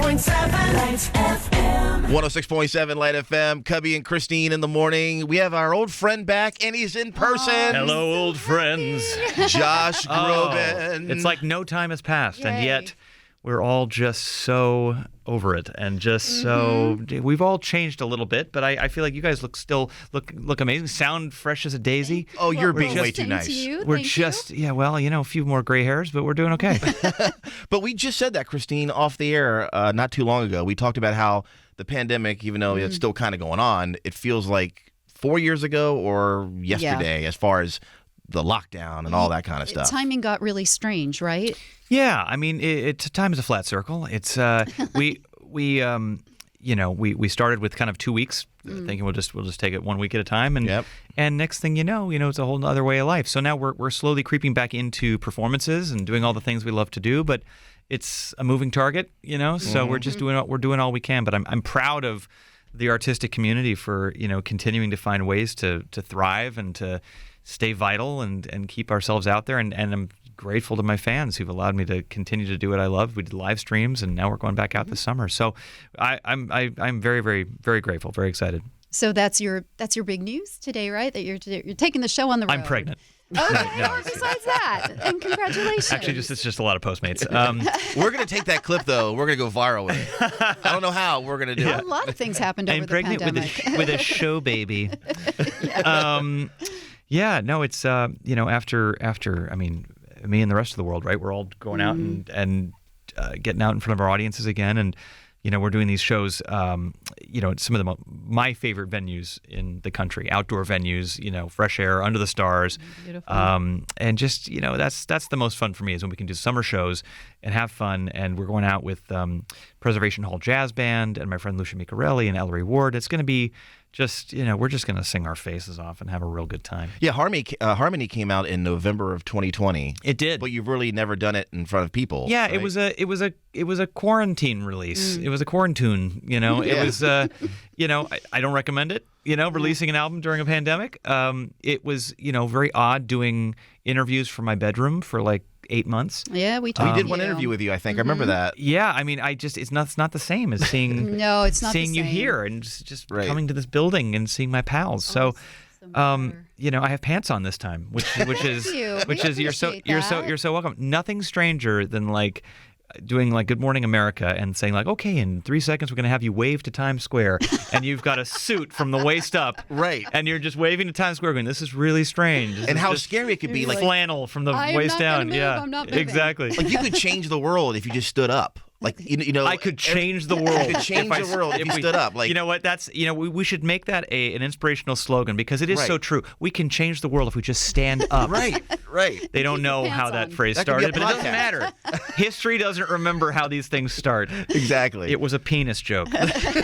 Light FM. 106.7 Light FM. Cubby and Christine in the morning. We have our old friend back, and he's in person. Hello, old friends. Josh Groban. It's like no time has passed, and Yay. yet we're all just so over it, and just so we've all changed a little bit. But I feel like you guys look amazing, sound fresh as a daisy. Oh, you're Well, being way too same nice. to you. We're Thank just you. a few more gray hairs, but we're doing okay. But we just said that, Christine, off the air not too long ago. We talked about how the pandemic, even though it's still kind of going on, it feels like 4 years ago or yesterday as far as the lockdown and all that kind of stuff. Timing got really strange, right? Yeah, I mean, time is a flat circle. It's we started with kind of 2 weeks, thinking we'll just take it 1 week at a time, and next thing you know, it's a whole other way of life. So now we're slowly creeping back into performances and doing all the things we love to do, but it's a moving target, So we're just doing all we can. But I'm proud of the artistic community for continuing to find ways to thrive and to stay vital and keep ourselves out there. And I'm grateful to my fans who've allowed me to continue to do what I love. We did live streams, and now we're going back out this summer. So I'm very, very, very grateful, very excited. So that's your big news today, right? That you're taking the show on the road. I'm pregnant. Oh, No, besides that, and congratulations. Actually, it's just a lot of Postmates. We're going to take that clip, thoe. We're going to go viral with it. I don't know how we're going to do a it. lot of things happened over I'm the pregnant pandemic. with a show baby. It's after I mean, me and the rest of the world, right? We're all going out and getting out in front of our audiences again, and we're doing these shows. Some of my favorite venues in the country, outdoor venues. Fresh air, under the stars. Beautiful. And just that's the most fun for me is when we can do summer shows and have fun. And we're going out with Preservation Hall Jazz Band and my friend Lucia Micarelli and Ellery Ward. It's going to be just we're just going to sing our faces off and have a real good time. Yeah, Harmony came out in November of 2020. It did, but you've really never done it in front of people. Yeah, right? it was a quarantine release. It was a quarantune. It was I don't recommend it. Releasing an album during a pandemic. It was very odd doing interviews from my bedroom for like 8 months. Yeah, we We talked. did one interview with you, I think. I remember that. Yeah, I mean, it's not the same as seeing No, it's not the seeing you same. here and just Right. coming to this building and seeing my pals. So, I have pants on this time, which is you. which We is you're appreciate that. so welcome. Nothing stranger than like doing like Good Morning America and saying like, okay, in 3 seconds we're going to have you wave to Times Square, and you've got a suit from the waist up, Right. and you're just waving to Times Square going, this is really strange. This And is how just scary it could be. Like flannel from the I'm waist not gonna down. move, Yeah, I'm not moving. exactly. Like you could change the world if you just stood up. Like I could change the world. You could change if I- the world if you we- stood up. Like you know what? That's we should make that an inspirational slogan because it is Right. so true. We can change the world if we just stand up. right. They don't Keep know your how pants that on. phrase That could be a started, but it doesn't podcast. matter. History doesn't remember how these things start. Exactly. It was a penis joke, exactly.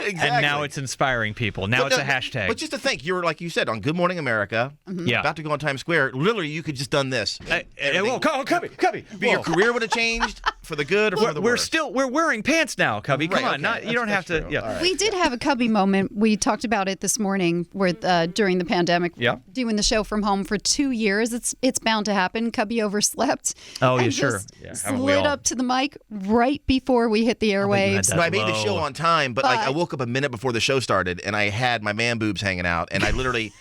and now it's inspiring people. Now But it's a no, hashtag. But just to think, you were like you said on Good Morning America. Yeah. About to go on Times Square. Literally, you could just done this. Whoa, Cubby. But your career would have changed for the good or for the worse. We're wearing pants now, Cubby. Come Right, on, okay. you don't have That's to. true. Yeah. All right. We did have a Cubby moment. We talked about it this morning with during the pandemic. Yeah. Doing the show from home for 2 years. It's bound to happen. Cubby overslept. Oh, yeah, and sure. just Yeah, haven't we slid all? up to the mic right before we hit the you had airwaves. that. No, I made the Low. show on time, but like I But- woke up a minute before the show started, and I had my man boobs hanging out, and I really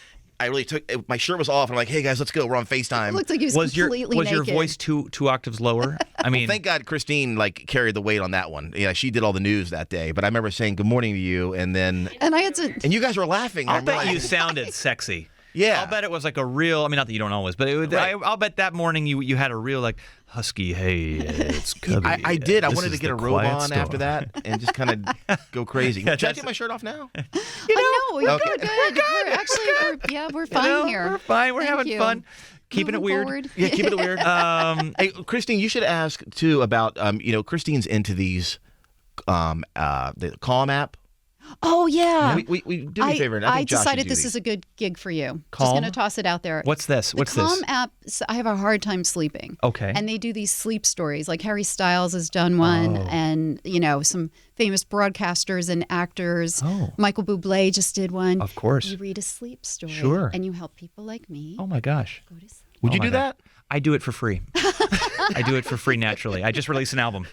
took my shirt was off, and I'm like, "Hey guys, let's go. We're on FaceTime." It looked like he was completely was your naked. voice two octaves lower? I mean, Thank God Christine carried the weight on that one. Yeah, she did all the news that day. But I remember saying good morning to you, and And I had to. you guys were laughing. I'll and I bet you realized- sounded sexy. Yeah. I'll bet it was like a real. I mean, not that you don't always, but Right. I'll bet that morning you had a real like husky. Hey, it's Cubby. I did. I This wanted to is get the a robe quiet on storm. after that and just kind of go crazy. Yeah, Should I that's- take my shirt off now? No, we're Okay. good. We're actually, we're fine You know, here. We're fine. We're Thank having you. fun. Keeping it Moving weird. forward. Yeah, keep it weird. Hey, Christine, you should ask too about Christine's into these the Calm app. Oh yeah. We do me a favor. And I think Josh should decided do this these. is a good gig for you. Just Calm? going to toss it out there. What's this? The What's Calm this? app, I have a hard time sleeping. Okay. And they do these sleep stories. Like Harry Styles has done one, Oh. and some famous broadcasters and actors. Oh. Michael Bublé just did one. Of course. You read a sleep story. Sure. And you help people like me Oh my gosh. go to sleep. Would Oh you my do God. that? I do it for free. I do it for free naturally. I just release an album.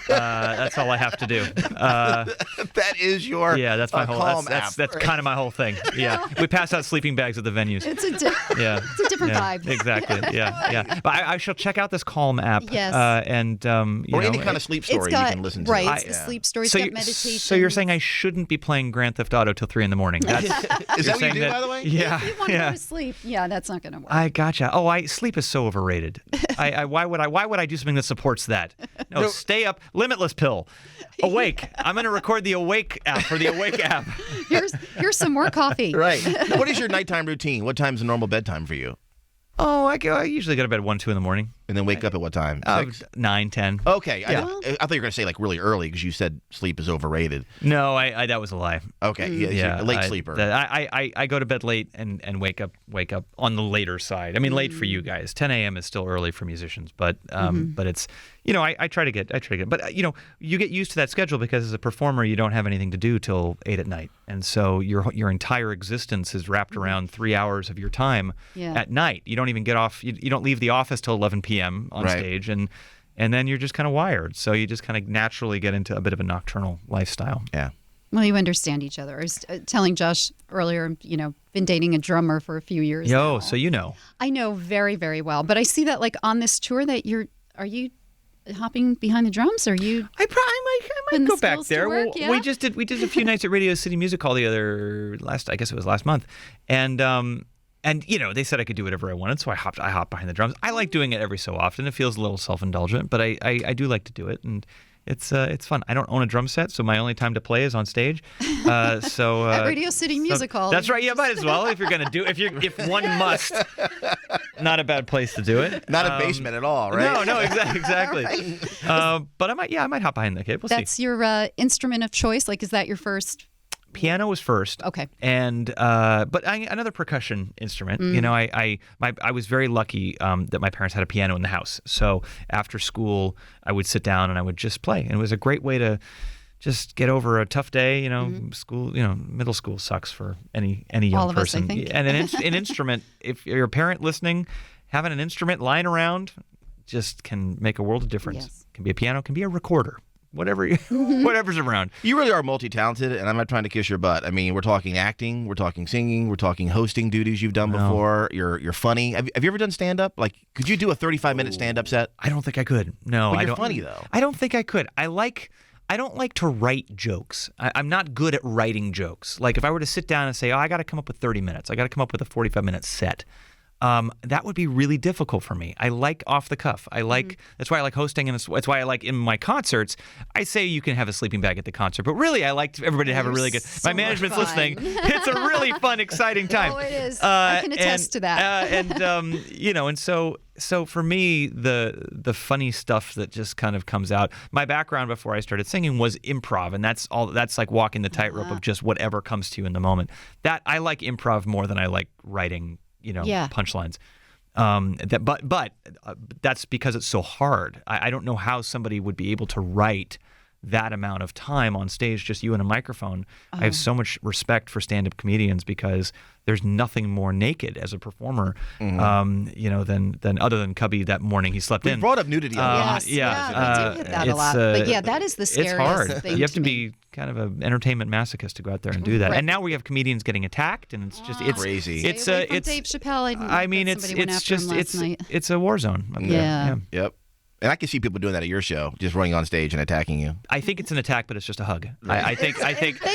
That's all I have to do. That is your that's my whole Calm that's app. kind of my whole thing. Yeah, we pass out sleeping bags at the venues. It's a different vibe. Exactly. Yeah. But I shall check out this Calm app. Yes. And or any kind of sleep story you can listen to. Right. It's the sleep story. It's got meditation. So you're saying I shouldn't be playing Grand Theft Auto till 3 a.m? Is that what you do, by the way? Yeah. If you want to go to sleep, that's not going to work. I gotcha. Sleep is so overrated. Why would I do something that supports that? No, stay up. Limitless pill. Awake. I'm going to record the Awake app for the Awake app. Here's some more coffee. Right. Now, what is your nighttime routine? What time's the normal bedtime for you? Oh, I usually go to bed at 1, 2 in the morning. And then wake up at what time? 6? 9, 10. Okay. Yeah. I thought you were going to say like really early because you said sleep is overrated. No, that was a lie. Okay. Yeah. A late sleeper. I go to bed late and wake up on the later side. I mean, late for you guys. 10 a.m. is still early for musicians, but it's I try to get. But you get used to that schedule because as a performer, you don't have anything to do till 8 at night, and so your entire existence is wrapped around 3 hours of your time at night. You don't even get off. You don't leave the office till 11 p.m. on stage, and then you're just kind of wired. So you just kind of naturally get into a bit of a nocturnal lifestyle. Yeah. Well, you understand each other. I was telling Josh earlier, been dating a drummer for a few years now. So you know. I know very, very well. But I see that like on this tour that are you hopping behind the drums? Or are you? I might go back there. Work, we did a few nights at Radio City Music Hall I guess it was last month. And they said I could do whatever I wanted, so I hopped behind the drums. I like doing it every so often. It feels a little self-indulgent, but I do like to do it, and it's fun. I don't own a drum set, so my only time to play is on stage. At Radio City Music Hall. That's right. Yeah, might as well if you're gonna do if one must. Not a bad place to do it. Not a basement at all, right? No, exactly. But I might hop behind the kid. We'll see. That's your instrument of choice. Like, is that your first? Piano was first. Okay. And but another percussion instrument. I was very lucky that my parents had a piano in the house. So after school, I would sit down and I would just play. And it was a great way to just get over a tough day. School. Middle school sucks for any young all of person. Us, I think. And an instrument. If you're a parent listening, having an instrument lying around just can make a world of difference. Yes. Can be a piano. Can be a recorder. Whatever's around. You really are multi-talented, and I'm not trying to kiss your butt. I mean, we're talking acting, we're talking singing, we're talking hosting duties you've done before. You're funny. Have you ever done stand-up? Like, could you do a 35-minute stand-up set? I don't think I could. No, but I you're don't. Funny though. I don't think I could. I don't like to write jokes. I'm not good at writing jokes. Like if I were to sit down and say, I got to come up with 30 minutes. I got to come up with a 45-minute set. That would be really difficult for me. I like off the cuff. That's why I like hosting, and that's why I like in my concerts. I say you can have a sleeping bag at the concert, but really I like everybody to have a really good. So my management's fun. listening. It's a really fun, exciting time. Oh, it is. I can attest to that. And so for me, the funny stuff that just kind of comes out. My background before I started singing was improv, and that's all. That's like walking the tightrope of just whatever comes to you in the moment. That I like improv more than I like writing. Punchlines. But that's because it's so hard. I don't know how somebody would be able to write that amount of time on stage, just you and a microphone. I have so much respect for stand-up comedians because there's nothing more naked as a performer, than other than Cubby that morning he slept in. We brought up nudity. Yes, we do hit that a lot. But that is the scariest It's hard. thing. You have to be kind of an entertainment masochist to go out there and do that. Right. And now we have comedians getting attacked, and it's crazy. It's Dave Chappelle. It's a war zone. Up there. Yep. And I can see people doing that at your show, just running on stage and attacking you. I think it's an attack, but it's just a hug. I think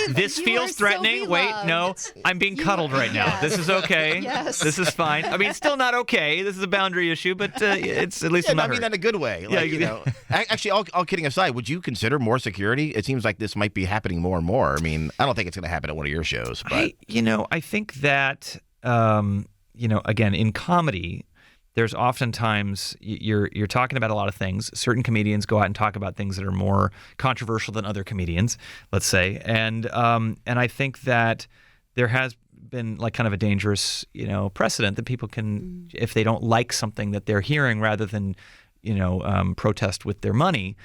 this feels so threatening. Wait, no, I'm being cuddled right now. Yes. This is okay. Yes. This is fine. I mean, it's still not okay. This is a boundary issue, but it's at least I'm not I mean hurt. that in a good way. Like, Actually, all kidding aside, would you consider more security? It seems like this might be happening more and more. I mean, I don't think it's going to happen at one of your shows, but I think that again, in comedy, there's oftentimes you're talking about a lot of things. Certain comedians go out and talk about things that are more controversial than other comedians, let's say, and I think that there has been like kind of a dangerous precedent that people can, if they don't like something that they're hearing, rather than protest with their money,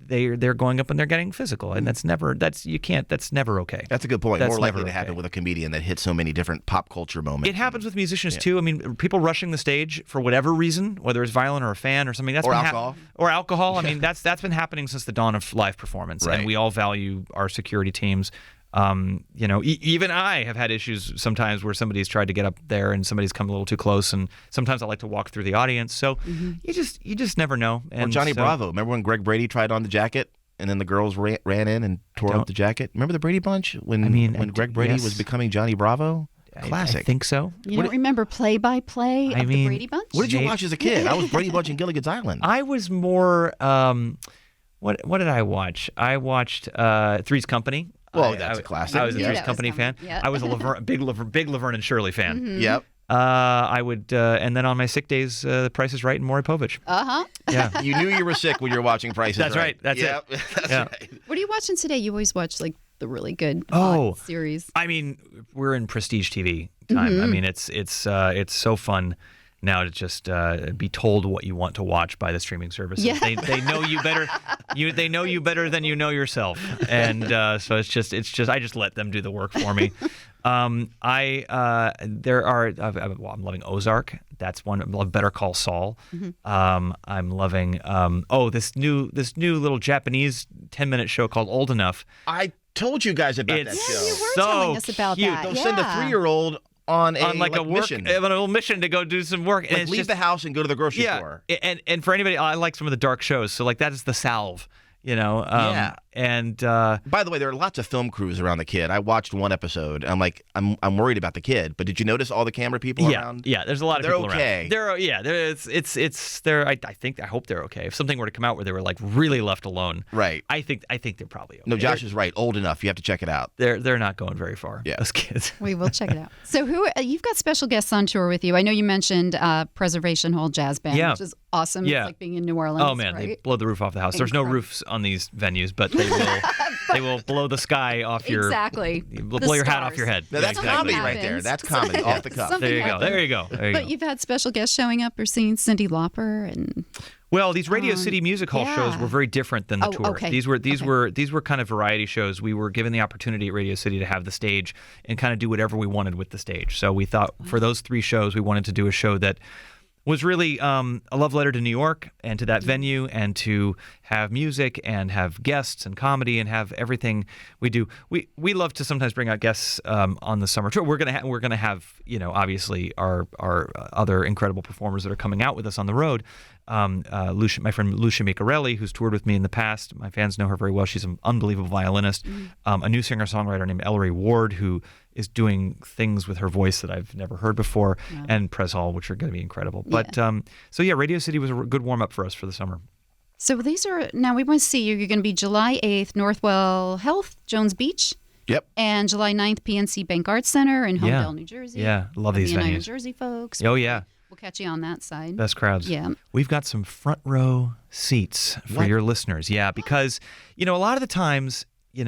they're going up and they're getting physical, and that's never okay. That's a good point. That's More likely never to happen okay. with a comedian that hits so many different pop culture moments. It happens with musicians too. I mean, people rushing the stage for whatever reason, whether it's violent or a fan or something. That's Or been alcohol. Or alcohol. I mean, that's been happening since the dawn of live performance, Right. and we all value our security teams. Even I have had issues sometimes where somebody's tried to get up there and somebody's come a little too close, and sometimes I like to walk through the audience. So you just never know. Or And Johnny so- Bravo. Remember when Greg Brady tried on the jacket? And then the girls ran in and tore up the jacket. Remember the Brady Bunch when Greg Brady was becoming Johnny Bravo? Classic. I think so. You don't remember play-by-play of the Brady Bunch? What did you watch as a kid? I was Brady Bunch and Gilligan's Island. I was more. What did I watch? I watched Three's Company. Well, that's a classic. I was a Yeah, Three's that was Company fan. yeah. I was a big Laverne and Shirley fan. Yep. I would, and then on my sick days, The Price is Right and Maury Povich. Yeah. You knew you were sick when you were watching Price is That's right. That's yep. it. That's Yeah. right. What are you watching today? You always watch like the really good series. I mean, we're in prestige TV time. I mean, it's so fun now to just be told what you want to watch by the streaming services. Yeah. They know you better. They know you better than you know yourself, and so it's just I just let them do the work for me. I'm loving Ozark. That's one. I love Better Call Saul. I'm loving this new little Japanese 10-minute show called Old Enough. I told you guys about that It's show. You were so telling us about cute. that. They'll send a 3-year-old on a work mission. on a little mission to go do some work. Like it's leave just, the house and go to the grocery store. And for anybody, I like some of the dark shows. So like that is The Salve, Yeah. And By the way, there are lots of film crews around the kid. I watched one episode. I'm like, I'm worried about the kid. But did you notice all the camera people around? Yeah, there's a lot of They're people okay. around. They're I hope they're okay. If something were to come out where they were like really left alone, Right. I think they're probably okay. No, Josh is right. Old enough. You have to check it out. They're not going very far. Yeah. Those kids. We will check it out. So you've got special guests on tour with you. I know you mentioned Preservation Hall Jazz Band, which is awesome. Yeah. It's like being in New Orleans. Oh man, right? they blow the roof off the house. There's no roofs on these venues, but they will blow the sky off your blow your hat off your head. Now, that's exactly. comedy right there. That's comedy off the cuff. Something There you go. happens. There you go. There you But go. you've had special guests showing up or singing Cyndi Lauper and Well, these Radio City Music Hall shows yeah. were very different than the tour. okay. These were kind of variety shows. We were given the opportunity at Radio City to have the stage and kind of do whatever we wanted with the stage. So we thought for those 3 shows, we wanted to do a show that was really a love letter to New York and to that venue, and to have music and have guests and comedy and have everything we do. We love to sometimes bring out guests on the summer tour. We're gonna have obviously our other incredible performers that are coming out with us on the road. My friend Lucia Micarelli, who's toured with me in the past. My fans know her very well. She's an unbelievable violinist. A new singer-songwriter named Ellery Ward, who is doing things with her voice that I've never heard before, and Pres Hall, which are going to be incredible. But Radio City was a good warm-up for us for the summer. so these are now we want to see you. You're going to be July 8th, Northwell Health, Jones Beach. Yep. And July 9th, PNC Bank Arts Center in Homedale, New Jersey. Yeah, love these United New venues. Jersey folks. Oh yeah, We'll catch you on that side. best crowds. Yeah. We've got some front row seats for your listeners. Yeah, because a lot of the times, in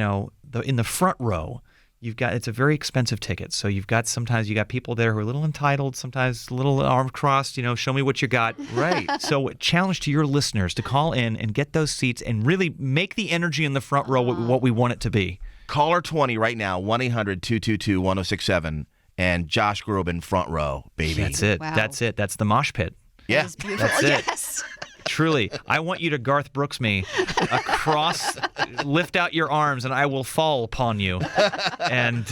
the front row, it's a very expensive ticket. So sometimes you got people there who are a little entitled, sometimes a little arm crossed, show me what you got. Right. So challenge to your listeners to call in and get those seats and really make the energy in the front row what we want it to be. Caller 20 right now, 1-800-222-1067, and Josh Groban front row, baby. That's it. Wow. That's it. That's the mosh pit. Yeah. That is beautiful. That's it. Yes. Truly, I want you to Garth Brooks me across, lift out your arms, and I will fall upon you, and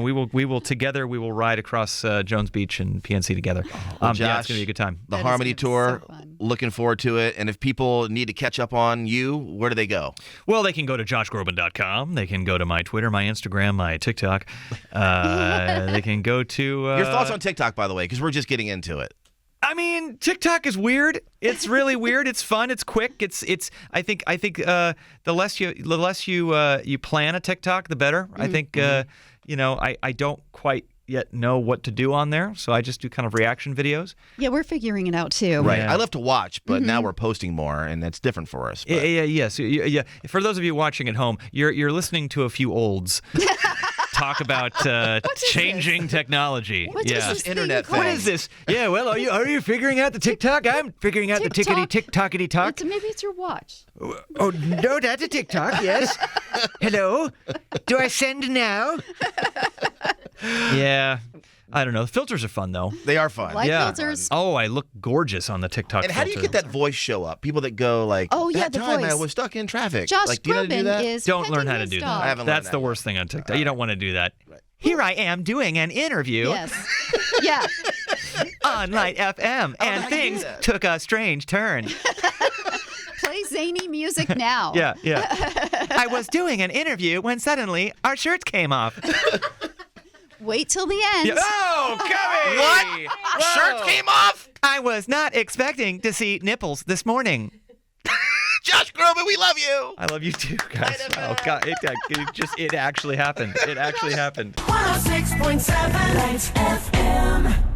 we will together ride across Jones Beach and PNC together. Josh, yeah, it's gonna be a good time. The That is Harmony gonna be Tour, so fun. looking forward to it. And if people need to catch up on you, where do they go? Well, they can go to joshgroban.com. They can go to my Twitter, my Instagram, my TikTok. They can go to Your thoughts on TikTok, by the way, because we're just getting into it. I mean, TikTok is weird. It's really weird. It's fun. It's quick. It's. I think the less you plan a TikTok, the better. I think I don't quite yet know what to do on there, so I just do kind of reaction videos. Yeah, we're figuring it out too. Right. Yeah. I love to watch, but now we're posting more, and that's different for us. Yeah. For those of you watching at home, you're listening to a few olds talk about changing technology. What is this internet thing? What is this? Yeah, well, are you figuring out the TikTok? I'm figuring out the tickety tick-tockety talk. Maybe it's your watch. Oh, no, that's a TikTok, yes. Hello? Do I send now? Yeah. I don't know. Filters are fun, though. They are fun. Light filters. Oh, I look gorgeous on the TikTok And how do you get that voice show up? People that go like, that the time I voice. was stuck in traffic. Josh like, do you know how to do Groban that? is Don't learn petting how to his do dog. I that. haven't That's learned the that worst thing on TikTok. You don't want to do that. Right. Here I am doing an interview Yes. Yeah. on Light FM, and things took a strange turn. Play zany music now. Yeah. I was doing an interview when suddenly our shirts came off. Wait till the end. Oh, Cubby! What? Whoa. Shirt came off? I was not expecting to see nipples this morning. Josh Groban, we love you. I love you too, guys. Oh God, it actually happened. It actually happened. 106.7 Lights FM.